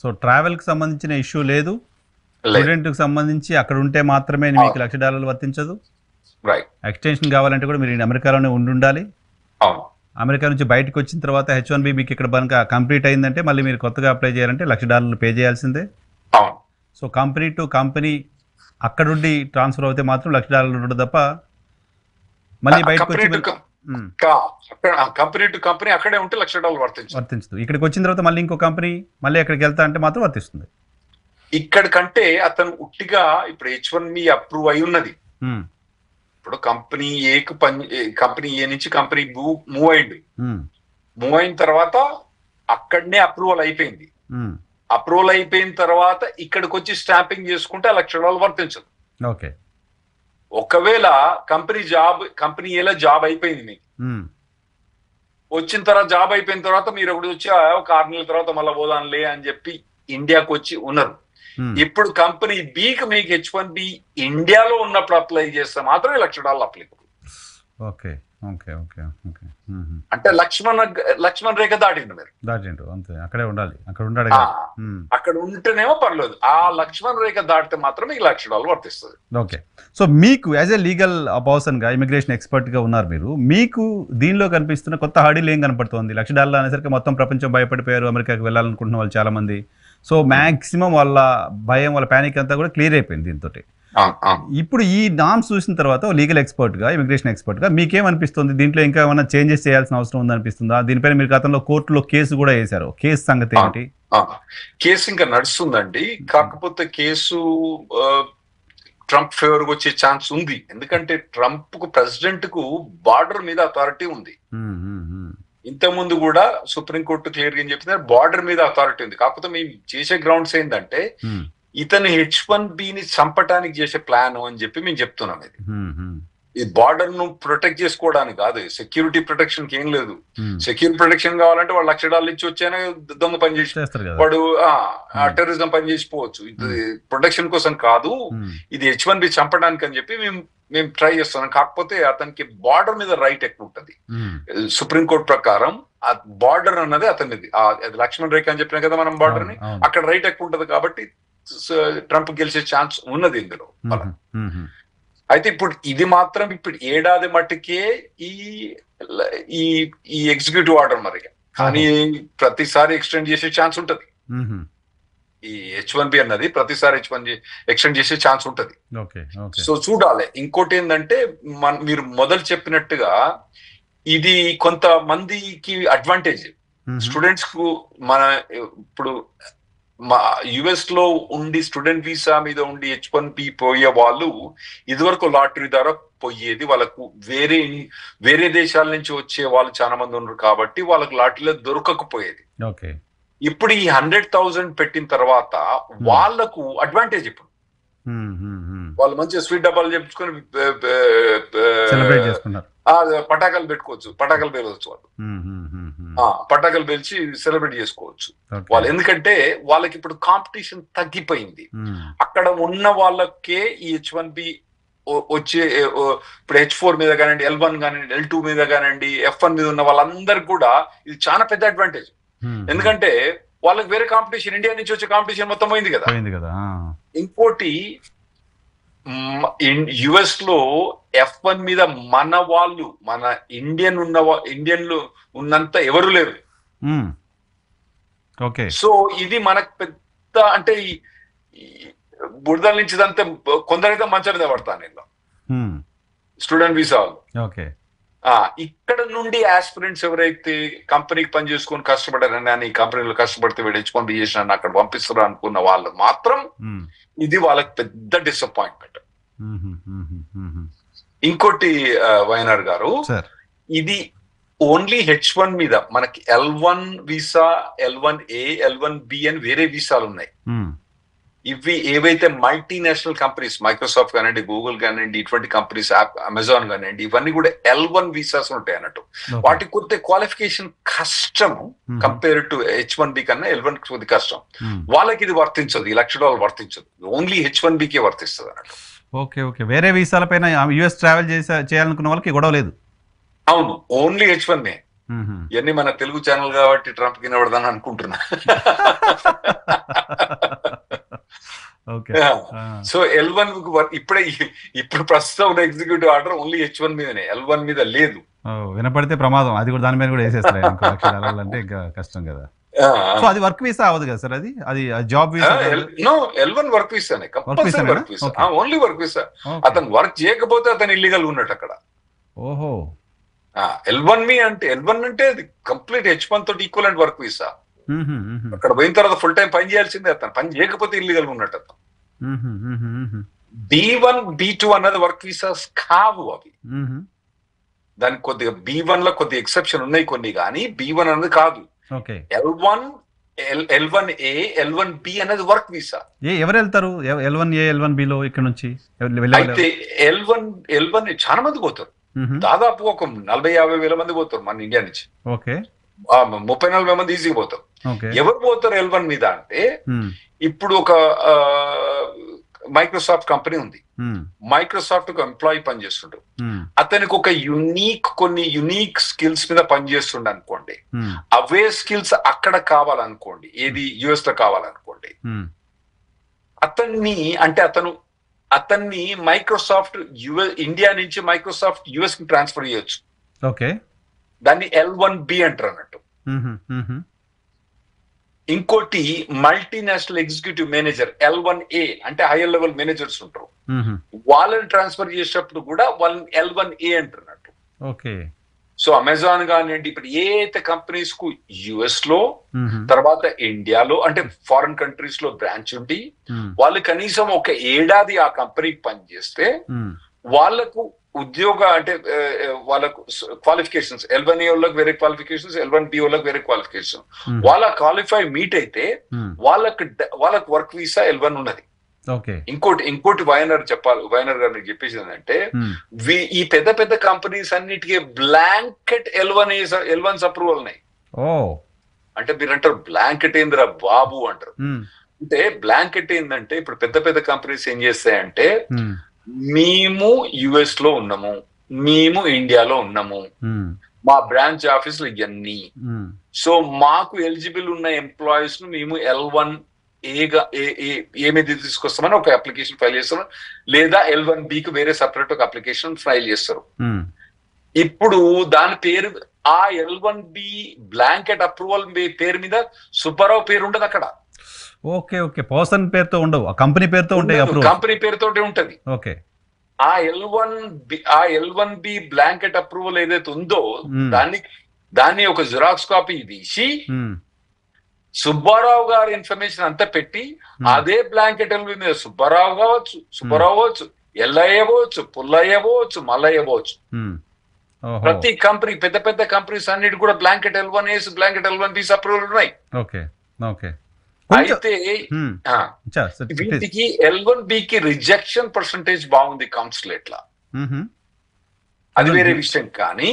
So ట్రావెల్కి సంబంధించిన issue లేదు, స్టూడెంట్కి సంబంధించి అక్కడ ఉంటే మాత్రమే మీకు $1,00,000 వర్తించదు. ఎక్స్టెన్షన్ కావాలంటే కూడా మీరు అమెరికాలోనే ఉండాలి. అమెరికా నుంచి బయటకు వచ్చిన తర్వాత H1B మీకు ఇక్కడ కనుక కంప్లీట్ అయిందంటే మళ్ళీ మీరు కొత్తగా అప్లై చేయాలంటే $1,00,000 పే చేయాల్సిందే. సో కంపెనీ టు కంపెనీ అక్కడుండి ట్రాన్స్ఫర్ అవుతే మాత్రం $1,00,000 ఉండదు తప్ప మళ్ళీ బయటకు వచ్చి కంపెనీ టు కంపెనీ అక్కడే ఉంటే $1,00,000 వర్తించదు. ఇక్కడికి వచ్చిన తర్వాత మళ్ళీ ఇంకో కంపెనీ మళ్ళీ అక్కడికి వెళ్తా అంటే మాత్రం వర్తిస్తుంది. అతను ఉట్టిగా ఇప్పుడు H1B అప్రూవ్ అయి ఉన్నది. ఇప్పుడు కంపెనీ ఏ నుంచి కంపెనీ మూవ్ అయింది. మూవ్ అయిన తర్వాత అక్కడనే అప్రూవల్ అయిపోయింది. అప్రూవల్ అయిపోయిన తర్వాత ఇక్కడికి వచ్చి స్టాంపింగ్ చేసుకుంటే $1,00,000 వర్తించదు. ఓకే, ఒకవేళ కంపెనీ ఏలా జాబ్ అయిపోయింది మీకు, వచ్చిన తర్వాత జాబ్ అయిపోయిన తర్వాత మీరు ఒకటి వచ్చి ఒక 6 నెలల తర్వాత మళ్ళీ పోదాంలే అని చెప్పి ఇండియాకి వచ్చి ఉన్నారు. ఇప్పుడు కంపెనీ బికి మీకు H1B ఇండియాలో ఉన్నప్పుడు అప్లై చేస్తే మాత్రమే $1,00,000 applicable. Okay okay okay okay. అంటే లక్ష్మణ్ రేఖ దాటిండు మీరు, దాటిండు అంతే, అక్కడే ఉండాలి, అక్కడ ఉండాలి. అక్కడ ఉంటేనేమో పర్లేదు, ఆ లక్ష్మణ్ రేఖ దాటితే మాత్రం మీకు $1,00,000 వర్తిస్తుంది. ఓకే, సో మీకు యాజ్ ఏ లీగల్ పర్సన్ గా, ఇమిగ్రేషన్ ఎక్స్పర్ట్ గా ఉన్నారు మీరు, మీకు దీనిలో కనిపిస్తున్న కొత్త హడిల్ ఏం కనపడుతుంది? $1,00,000 అనేసరికి మొత్తం ప్రపంచం భయపడిపోయారు, అమెరికాకి వెళ్ళాలనుకుంటున్న వాళ్ళు చాలా మంది. సో మాక్సిమం వాళ్ళ భయం, వాళ్ళ ప్యానిక్ అంతా కూడా క్లియర్ అయిపోయింది దీంతో. ఇప్పుడు ఈ నామ్స్ చూసిన తర్వాత లీగల్ ఎక్స్పర్ట్ గా, ఇమిగ్రేషన్ ఎక్స్పర్ట్ గా మీకేమనిపిస్తుంది? దీంట్లో ఇంకా ఏమైనా చేంజెస్ చేయాల్సిన అవసరం ఉందనిపిస్తుందా? దీనిపైన మీరు గతంలో కోర్టులో కేసు కూడా వేశారు, కేసు సంగతి ఏంటి? కేసు ఇంకా నడుస్తుందండి. కాకపోతే కేసు ట్రంప్ ఫేవర్ గా వచ్చే ఛాన్స్ ఉంది. ఎందుకంటే ట్రంప్ కు, ప్రెసిడెంట్ కు బార్డర్ మీద అథారిటీ ఉంది. ఇంతకుముందు కూడా సుప్రీంకోర్టు క్లియర్ గా చెప్తున్నా బార్డర్ మీద అథారిటీ ఉంది. కాకపోతే మేము చేసే గ్రౌండ్స్ ఏంటంటే ఇతను H1Bని చంపటానికి చేసే ప్లాన్ అని చెప్పి మేము చెప్తున్నాం. ఇది బార్డర్ ను ప్రొటెక్ట్ చేసుకోవడానికి కాదు, సెక్యూరిటీ ప్రొటెక్షన్ కి ఏం లేదు. సెక్యూరిటీ ప్రొటెక్షన్ కావాలంటే వాళ్ళు $1,00,000 ఇచ్చి వచ్చానే దొంగ పని చేసి వాడు టెర్రరిజం పని చేసిపోవచ్చు. ఇది ప్రొటెక్షన్ కోసం కాదు, ఇది H1B చంపడానికి అని చెప్పి మేము ట్రై చేస్తున్నాం. కాకపోతే అతనికి బార్డర్ మీద రైట్ ఎక్కువ ఉంటది. సుప్రీంకోర్టు ప్రకారం ఆ బార్డర్ అన్నది అతనిది, లక్ష్మణ్ రేఖ అని చెప్పిన కదా మనం, బార్డర్ ని అక్కడ రైట్ ఎక్కువ ఉంటది. కాబట్టి ట్రంప్ గెలిచే ఛాన్స్ ఉన్నది ఇందులో. అయితే ఇప్పుడు ఇది మాత్రం ఇప్పుడు ఏడాది మట్టుకే ఈ ఎగ్జిక్యూటివ్ ఆర్డర్ మరి, కానీ ప్రతిసారి ఎక్స్టెండ్ చేసే ఛాన్స్ ఉంటది. ఈ H1B అన్నది ప్రతిసారి ఎక్స్టెండ్ చేసే ఛాన్స్ ఉంటది. సో చూడాలి. ఇంకోటి ఏంటంటే మీరు మొదలు చెప్పినట్టుగా ఇది కొంతమందికి అడ్వాంటేజ్. స్టూడెంట్స్ కు ఇప్పుడు US లో ఉండి స్టూడెంట్ వీసా మీద ఉండి H1B పోయే వాళ్ళు ఇదివరకు లాటరీ ద్వారా పోయేది. వాళ్ళకు వేరే దేశాల నుంచి వచ్చే వాళ్ళు చాలా మంది ఉన్నారు కాబట్టి వాళ్ళకు లాటరీలో దొరకకపోయేది. ఇప్పుడు ఈ 100,000 పెట్టిన తర్వాత వాళ్ళకు అడ్వాంటేజ్. ఇప్పుడు వాళ్ళు మంచిగా స్వీట్ డబ్బాలు చెప్పుకొని పటాకాలు పెట్టుకోవచ్చు, పటాకాలు పేలవచ్చు, వాళ్ళు పటాకాలు పేల్చి సెలబ్రేట్ చేసుకోవచ్చు వాళ్ళు. ఎందుకంటే వాళ్ళకి ఇప్పుడు కాంపిటీషన్ తగ్గిపోయింది. అక్కడ ఉన్న వాళ్ళకే ఈ H1B వచ్చే, ఇప్పుడు H4 మీద కానివ్వండి, L1 కానివ్వండి, L2 మీద కానివ్వండి, F1 మీద ఉన్న వాళ్ళందరికి కూడా ఇది చాలా పెద్ద అడ్వాంటేజ్. ఎందుకంటే వాళ్ళకి వేరే కాంపిటీషన్, ఇండియా నుంచి వచ్చే కాంపిటీషన్ మొత్తం పోయింది కదా. ఇంకోటి US లో F1 మీద మన వాళ్ళు, మన ఇండియన్లు ఉన్నంత ఎవరు లేరు. సో ఇది మనకు పెద్ద, అంటే బురదల నుంచి ఇదంతా కొందరైతే మంచిగా పడతాను నేను స్టూడెంట్ వీసా వాళ్ళు. ఇక్కడ నుండి ఆస్పిరెంట్స్ ఎవరైతే కంపెనీకి పని చేసుకొని కష్టపడారని, కంపెనీలో కష్టపడితే వీడు H1B చేసిన అక్కడ పంపిస్తారు అనుకున్న వాళ్ళు మాత్రం ఇది వాళ్ళకి పెద్ద డిసప్పాయింట్మెంట్. ఇంకోటి వైనార్ గారు, ఇది ఓన్లీ H1 మీద మనకి L1 వీసా, L1A, L1B అని వేరే వీసాలు ఉన్నాయి. ఇవి ఏవైతే మల్టీనేషనల్ కంపెనీస్, మైక్రోసాఫ్ట్ కానివ్వండి, గూగుల్ కానివ్వండి, ఇటువంటి కంపెనీస్, అమెజాన్ కానివ్వండి, ఇవన్నీ కూడా L1 వీసాస్ ఉంటాయి అన్నట్టు. వాటికి కొంత క్వాలిఫికేషన్ కష్టం కంపేర్ టు H1B కన్నా L1 కొద్ది కష్టం. వాళ్ళకి ఇది వర్తించదు, ఈ $1,00,000 వర్తించదు, ఓన్లీ H1Bకే వర్తిస్తుంది అన్నట్టు. ఓకే ఓకే, వేరే వీసాల పైన US ట్రావెల్ చేయాలనుకున్న వాళ్ళకి గొడవ లేదు. అవును, ఓన్లీ H1 నే. ఇవన్నీ మన తెలుగు ఛానల్ కాబట్టి ట్రంప్ కి వినబడదని అనుకుంటున్నా. సో L1 ఇప్పుడు ప్రస్తుతం ఉన్న ఎగ్జిక్యూటివ్ ఆర్డర్ ఓన్లీ H1 మీదనే, L1 మీద లేదు. వినపడితే ప్రమాదం, అది కూడా దాని మీద కూడా వేసేస్తారు. అంటే ఇంకా కష్టం కదా. సో అది వర్క్ వీసా అవ్వదు కదా సార్? అది job visa? No, L1 work వీసానే, compulsory work visa, only work visa. అతను వర్క్ చేయకపోతే అతను ఇల్లీగల్ ఉన్నట్టు అక్కడ. ఓహో. L1 అంటే అది కంప్లీట్ H1 తోటి ఈక్వలెంట్ వర్క్ వీసా. అక్కడ పోయిన తర్వాత ఫుల్ టైం పని చేయాల్సిందే. అతను పని చేయకపోతే ఇల్లీగల్ ఉన్నట్టు అతను. B1 B2 అన్నది వర్క్ వీసాస్ కావు అవి. దానికి కొద్దిగా B1 లో కొద్దిగా ఎక్సెప్షన్ ఉన్నాయి కొన్ని, కానీ B1 అన్నది కాదు. L1A L1B అనేది వర్క్ వీసా. ఎవరు వెళ్తారు L1A L1B లో ఇక్కడ నుంచి? అయితే L1 చాలా మంది పోతారు, దాదాపు ఒక 40-50 వేల మంది పోతారు మన ఇండియా నుంచి. 30-40 మంది ఈజీగా పోతారు. ఎవరు పోతారు L1 మీద అంటే, ఇప్పుడు ఒక మైక్రోసాఫ్ట్ కంపెనీ ఉంది, మైక్రోసాఫ్ట్ ఒక ఎంప్లాయీ పనిచేస్తుండ్రు, అతనికి ఒక కొన్ని యునీక్ స్కిల్స్ మీద పనిచేస్తుండ అనుకోండి, అవే స్కిల్స్ అక్కడ కావాలనుకోండి, ఏది US లో కావాలనుకోండి, అతన్ని మైక్రోసాఫ్ట్ ఇండియా నుంచి మైక్రోసాఫ్ట్ US కి ట్రాన్స్ఫర్ చేయొచ్చు. దాన్ని L1B అంటారు అన్నట్టు. ఇంకోటి మల్టీనేషనల్ ఎగ్జిక్యూటివ్ మేనేజర్ L1A అంటే హైయర్ లెవెల్ మేనేజర్స్ ఉంటారు, వాళ్ళని ట్రాన్స్ఫర్ చేసేటప్పుడు కూడా వాళ్ళని L1A అంటున్నట్టు. సో అమెజాన్ కానివ్వండి, ఇప్పుడు ఏ అయితే కంపెనీస్ కు US లో తర్వాత ఇండియాలో అంటే ఫారిన్ కంట్రీస్ లో బ్రాంచ్ ఉండి వాళ్ళు కనీసం ఒక ఏడాది ఆ కంపెనీకి పనిచేస్తే వాళ్ళకు ఉద్యోగ అంటే వాళ్ళకు క్వాలిఫికేషన్స్, L1A వాళ్ళకి వేరే క్వాలిఫికేషన్స్, L1B వాళ్ళకి వేరే క్వాలిఫికేషన్, వాళ్ళ క్వాలిఫై మీట్ అయితే వాళ్ళకు వర్క్ వీసా L1 ఉన్నది. ఇంకోటి వైనర్ గారు మీకు చెప్పేసి అంటే, ఈ పెద్ద పెద్ద కంపెనీస్ అన్నిటికీ బ్లాంకెట్ L1 అప్రూవల్ ఉన్నాయి. అంటే మీరు అంటారు బ్లాంకెట్ ఏందిరా బాబు అంటారు. అంటే బ్లాంకెట్ ఏంటంటే, ఇప్పుడు పెద్ద పెద్ద కంపెనీస్ ఏం చేస్తాయంటే, మేము US లో ఉన్నాము, మేము ఇండియాలో ఉన్నాము, మా బ్రాంచ్ ఆఫీసులు ఇవన్నీ, సో మాకు ఎలిజిబుల్ ఉన్న ఎంప్లాయీస్ ను మేము L1A ఏమేది తీసుకొస్తామని ఒక అప్లికేషన్ ఫైల్ చేస్తారు, లేదా L1Bకి వేరే సపరేట్ ఒక అప్లికేషన్ ఫైల్ చేస్తారు. ఇప్పుడు దాని పేరు ఆ L1B బ్లాంకెట్ అప్రూవల్ పేరు మీద సుబ్బారావు పేరు ఉండదు అక్కడ. పర్సన్ పేరుతో ఉండవు, కంపెనీ పేరుతో ఉంటాయి, కంపెనీ పేరుతో ఉంటది. ఆ L1B బ్లాంకెట్ అప్రూవల్ ఏదైతే ఉందో దాన్ని ఒక జిరాక్స్ కాపీ తీసి సుబ్బారావు గారి ఇన్ఫర్మేషన్ అంతా పెట్టి, అదే బ్లాంకెట్ మీద సుబ్బారావు అవ్వచ్చు, ఎల్లయ్య అవ్వచ్చు, పుల్లయ్య అవ్వచ్చు, మల్లయ్య అవ్వచ్చు. ప్రతి కంపెనీ పెద్ద పెద్ద కంపెనీస్ అన్నిటి కూడా blanket L1A blanket L1B approval ఉన్నాయి. అయితే వీటికి L1Bకి రిజెక్షన్ పర్సంటేజ్ బాగుంది కౌన్సిలేట్ లా, అది వేరే విషయం. కానీ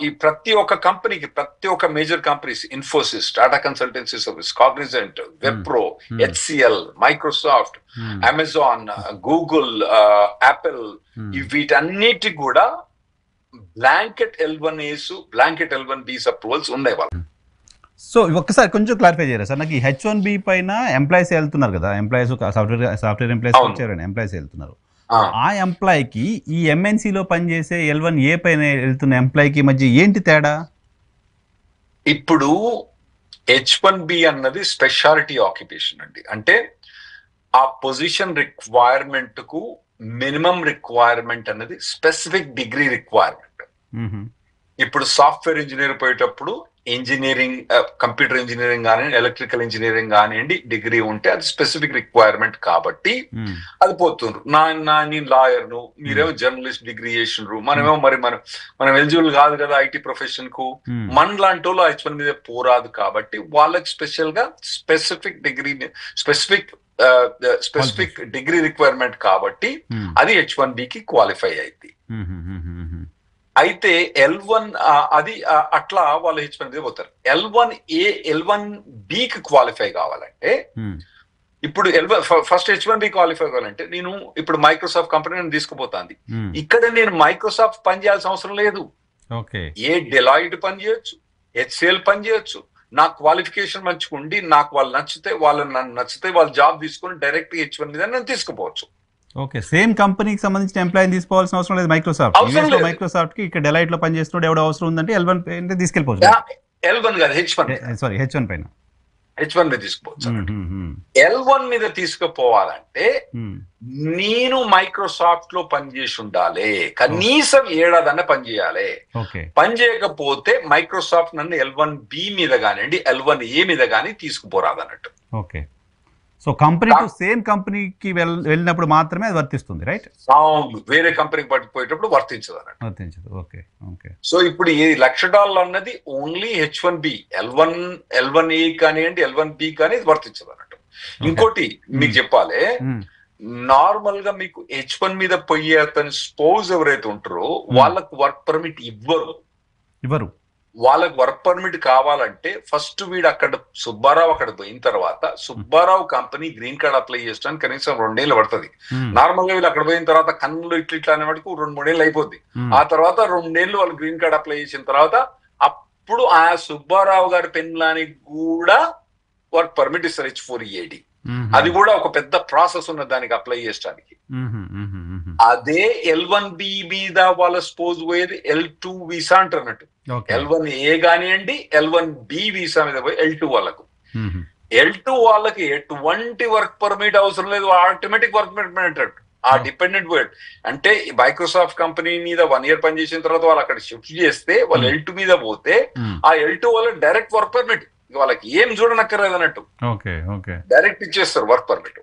ఈ ప్రతి ఒక్క కంపెనీకి, ప్రతి ఒక్క major companies, Infosys, Tata Consultancy Service, Cognizant, Wipro, HCL, Microsoft, Amazon, Google, Apple, వీటన్నిటి కూడా బ్లాంకెట్ L1B అప్రూవల్స్ ఉన్నాయి వాళ్ళు. సో ఒక్కసారి కొంచెం క్లారిఫై చేయరా సార్, నాకు ఈ H1B పైన ఎంప్లాయీస్ వెళ్తున్నారు కదా, ఎంప్లాయీస్ సాఫ్ట్వేర్ ఎంప్లాయీస్ వచ్చారని ఎంప్లాయీస్ వెళ్తున్నారు, ఆ ఎంప్లాయీకి ఈ MNC లో పనిచేసే L1A పైన వెళ్తున్న ఎంప్లాయీకి మధ్య ఏంటి తేడా? ఇప్పుడు H1B అన్నది స్పెషాలిటీ ఆక్యుపేషన్ అండి. అంటే ఆ పొజిషన్ రిక్వైర్మెంట్ కు మినిమం రిక్వైర్మెంట్ అన్నది స్పెసిఫిక్ డిగ్రీ రిక్వైర్మెంట్. ఇప్పుడు సాఫ్ట్వేర్ ఇంజనీర్ పోయేటప్పుడు ఇంజనీరింగ్, కంప్యూటర్ ఇంజనీరింగ్ కానివ్వండి, ఎలక్ట్రికల్ ఇంజనీరింగ్ కానివ్వండి, డిగ్రీ ఉంటే అది స్పెసిఫిక్ రిక్వైర్మెంట్ కాబట్టి అది పోతుండ్రు. నేను లాయర్ను, మీరేమో జర్నలిస్ట్ డిగ్రీ చేసిండ్రు, మనమేమో మనం ఎలిజిబుల్ కాదు కదా IT ప్రొఫెషన్ కు, మన లాంటి వాళ్ళు H1 మీద పోరాదు కాబట్టి వాళ్ళకి స్పెషల్ గా స్పెసిఫిక్ డిగ్రీ రిక్వైర్మెంట్ కాబట్టి అది H1Bకి క్వాలిఫై అయింది. అయితే L1 అది అట్లా వాళ్ళు H1 మీద పోతారు. L1Bకి క్వాలిఫై కావాలంటే, ఇప్పుడు ఫస్ట్ H1B క్వాలిఫై కావాలంటే, నేను ఇప్పుడు మైక్రోసాఫ్ట్ కంపెనీ తీసుకుపోతాంది, ఇక్కడ నేను మైక్రోసాఫ్ట్ పని చేయాల్సిన అవసరం లేదు. ఓకే. ఏ డెలాయిట్ పని చేయొచ్చు, హెచ్సిఎల్ పని చేయొచ్చు. నా క్వాలిఫికేషన్ మంచిగా ఉండి నాకు వాళ్ళు నచ్చితే, నన్ను నచ్చితే వాళ్ళు జాబ్ తీసుకుని డైరెక్ట్ H1 మీద నేను తీసుకుపోవచ్చు. ఓకే. సేమ్ కంపెనీకి సంబంధించిన ఎంప్లాయీని తీసుకోవాల్సిన అవసరం లేదు మైక్రోసాఫ్ట్. అవసరం లేదు. మైక్రోసాఫ్ట్ కి ఇక్కడ డెలైట్ లో పనిచేస్తున్నాడు ఎవడో అవసరం ఉందంటే L1 అంటే తీసుకెళ్ళిపోవచ్చు. L1 కాదు, H1. సారీ, H1 పైన H1 మీద తీసుకోవచ్చు. L1 మీద తీసుకుపోవాలంటే నేను మైక్రోసాఫ్ట్ లో పనిచేసి ఉండాలి, కనీసం 7 ఏడాదన్నా పనిచేయాలి. పని చేయకపోతే మైక్రోసాఫ్ట్ నన్ను L1B మీద కానివ్వండి, L1A మీద కానీ తీసుకుపోరాదన్నట్టు. Okay. So company to same కంపెనీకి వెళ్ళినప్పుడు మాత్రమే అది వర్తిస్తుంది, రైట్? అవును, వేరే కంపెనీకి పట్టుకుపోయేటప్పుడు వర్తించదు అన్నట్టు. వర్తించదు. ఓకే. ఓకే. సో ఇప్పుడు ఈ $1,00,000 అన్నది ఓన్లీ H1B, L1A కానివ్వండి, L1B కానీ వర్తించదు అన్నట్టు. ఇంకోటి మీకు చెప్పాలి, నార్మల్ గా మీకు H1 మీద పోయే అతని స్పౌజ్ ఎవరైతే ఉంటారో వాళ్ళకు వర్క్ పర్మిట్ ఇవ్వరు. వాళ్ళకి వర్క్ పర్మిట్ కావాలంటే ఫస్ట్ వీడు సుబ్బారావు అక్కడ పోయిన తర్వాత Subbarao company green card apply చేయడానికి కనీసం 2 ఏళ్ళు పడుతుంది. నార్మల్ గా వీళ్ళు అక్కడ పోయిన తర్వాత కన్నులు ఇట్లా అనే వాటికి 2-3 ఏళ్ళు అయిపోద్ది. ఆ తర్వాత 2 ఏళ్ళు వాళ్ళు గ్రీన్ కార్డ్ అప్లై చేసిన తర్వాత అప్పుడు ఆ సుబ్బారావు గారి పెన్లానికి కూడా వర్క్ పర్మిట్ ఇస్తారు, H4EAD. అది కూడా ఒక పెద్ద ప్రాసెస్ ఉన్న దానికి అప్లై చేయడానికి. అదే L1B మీద వాళ్ళ స్పోజ్ పోయేది L2 వీసా అంటున్నట్టు. L1A కానివ్వండి, L1B వీసా మీద పోయి L2 వాళ్ళకు. L2 వాళ్ళకి ఎటువంటి వర్క్ పర్మిట్ అవసరం లేదు, ఆటోమేటిక్ వర్క్ పర్మిట్ అంటాడు. ఆ డిపెండెంట్ వర్డ్ అంటే మైక్రోసాఫ్ట్ కంపెనీ మీద 1 ఇయర్ పనిచేసిన తర్వాత వాళ్ళు అక్కడ షిఫ్ట్ చేస్తే వాళ్ళు L2 మీద పోతే ఆ L2 వాళ్ళకి డైరెక్ట్ వర్క్ పర్మిట్, వాళ్ళకి ఏం చూడనక్కర్లేదు అన్నట్టు, డైరెక్ట్ ఇచ్చేస్తారు వర్క్ పర్మిట్.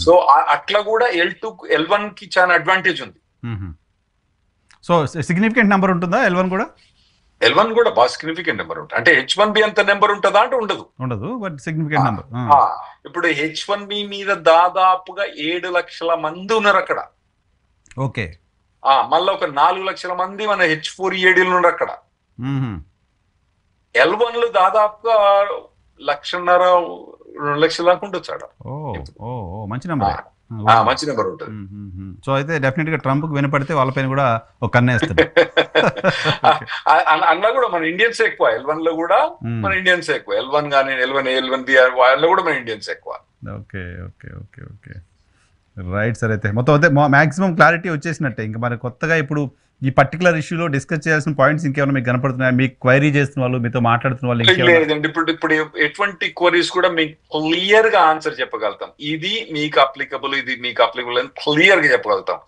సో అట్లా కూడా L1 కి చాలా అడ్వాంటేజ్ ఉంది. సో సిగ్నిఫికెంట్ నెంబర్ ఉంటుందా L1 కూడా? L1 కూడా బాగా సిగ్నిఫికెంట్ నెంబర్ ఉంటుంది. అంటే H1B అంత నెంబర్ ఉంటుందా అంటే ఉండదు, బట్ సిగ్నిఫికెంట్ నెంబర్. ఇప్పుడు H1B మీద దాదాపుగా 7 లక్షల మంది ఉన్నారు అక్కడ. ఓకే. మళ్ళీ ఒక 4 లక్షల మంది మన H4EAD ఉన్నారు అక్కడ. L1 లో దాదాపుగా 1,50,000-2 లక్షల దాకా ఉండొచ్చు ఆడ. మంచి నెంబర్. మంచి నెంబర్ ఉంటుంది. సో అయితే డెఫినెట్ గా ట్రంప్ కు వినపడితే వాళ్ళపైన కూడా ఒక కన్నేస్తుంది. అన్నా కూడా మన ఇండియన్స్ ఎక్కువ, L1 లో కూడా మన ఇండియన్స్ ఎక్కువ. L1 కానీ L1A, L1B వాళ్ళలో కూడా మన ఇండియన్స్ ఎక్కువ. Okay. Okay. Okay. Okay. Right sir. అయితే మొత్తం అయితే మాక్సిమం క్లారిటీ వచ్చేసినట్టే. ఇంకా మరి కొత్తగా ఇప్పుడు ఈ పర్టికులర్ ఇష్యూలో డిస్కస్ చేయాల్సిన పాయింట్స్ ఇంకేమైనా మీకు కనపడుతున్నాయా? మీకు క్వైరీ చేస్తున్న వాళ్ళు, మీతో మాట్లాడుతున్న వాళ్ళు? లేదండి, ఇప్పుడు ఎటువంటి క్వరీస్ కూడా మీకు క్లియర్ గా ఆన్సర్ చెప్పగలుగుతాం. ఇది మీకు అప్లికబుల్, ఇది మీకు అప్లికబుల్ అని క్లియర్ గా చెప్పగలుగుతాం.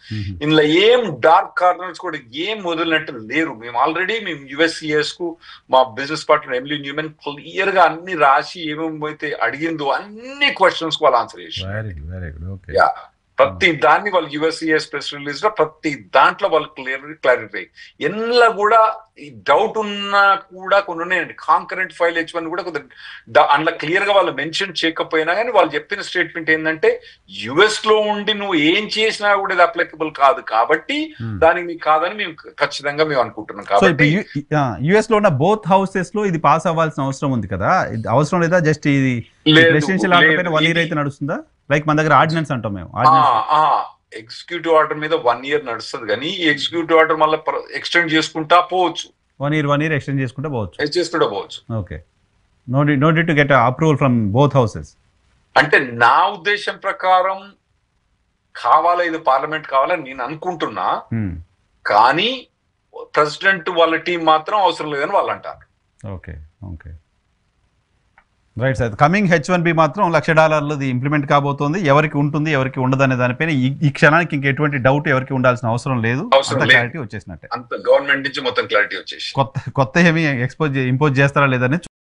ఇందులో ఏం డార్క్ కార్నర్స్ కూడా ఏం వదిలినట్టు లేరు. మేము ఆల్రెడీ USCIS కు మా business partner Emily Neumann clear గా అన్ని రాసి ఏమేమైతే అడిగిందో అన్ని క్వశ్చన్స్ వాళ్ళు ఆన్సర్ చేసి, ప్రతి దాన్ని వాళ్ళు USCIS ప్రెస్ రిలీజ్ లో ప్రతి దాంట్లో వాళ్ళు క్లారిఫై. ఎన్లా కూడా డౌట్ ఉన్నా కూడా కొన్ని ఉన్నాయండి. కాంకరెంట్ ఫైల్ H1 కూడా అందులో క్లియర్ గా వాళ్ళు మెన్షన్ చేయకపోయినా కానీ వాళ్ళు చెప్పిన స్టేట్మెంట్ ఏంటంటే US లో ఉండి నువ్వు ఏం చేసినా కూడా ఇది అప్లికబుల్ కాదు కాబట్టి దానికి మీకు కాదని మేము ఖచ్చితంగా మేము అనుకుంటున్నాం. కాబట్టి US లో ఉన్న బోత్ హౌసెస్ లో ఇది పాస్ అవ్వాల్సిన అవసరం ఉంది కదా, అవసరం లేదా? జస్ట్ ఇది రెసిడెన్షియల్ ఆర్డర్ పైన 1 ఇయర్ అయితే నడుస్తుందా? లైక్ మన దగ్గర ఆర్డినెన్స్ అంటాం మేము. ఎగ్జిక్యూటివ్ ఆర్డర్ మీద 1 ఇయర్ నడుస్తుంది కానీ ఈ ఎగ్జిక్యూటివ్ ఆర్డర్ మళ్ళీ ఎక్స్టెండ్ చేసుకుంటా పోవచ్చు. 1 ఇయర్ ఎక్స్టెండ్ చేసుకుంటా పోవచ్చు. Okay. No need to get approval from both houses. అంటే నా ఉద్దేశం ప్రకారం కావాలా, ఇది పార్లమెంట్ కావాలని నేను అనుకుంటున్నా. కానీ ప్రెసిడెంట్ వాళ్ళ టీం మాత్రం అవసరం లేదని వాళ్ళు అంటారు. Okay. Okay. Right sir. Coming H1B మాత్రం $1,00,000 ఇంప్లిమెంట్ కాబోతోంది. ఎవరికి ఉంటుంది, ఎవరికి ఉండదు అనే దానిపైన ఈ క్షణానికి ఇంకెటువంటి డౌట్ ఎవరికి ఉండాల్సిన అవసరం లేదు. క్లారిటీ వచ్చేసినట్టే. గవర్నమెంట్ నుంచి మొత్తం క్లారిటీ వచ్చేసి కొత్త ఏమి ఇంపోజ్ చేస్తారా లేదని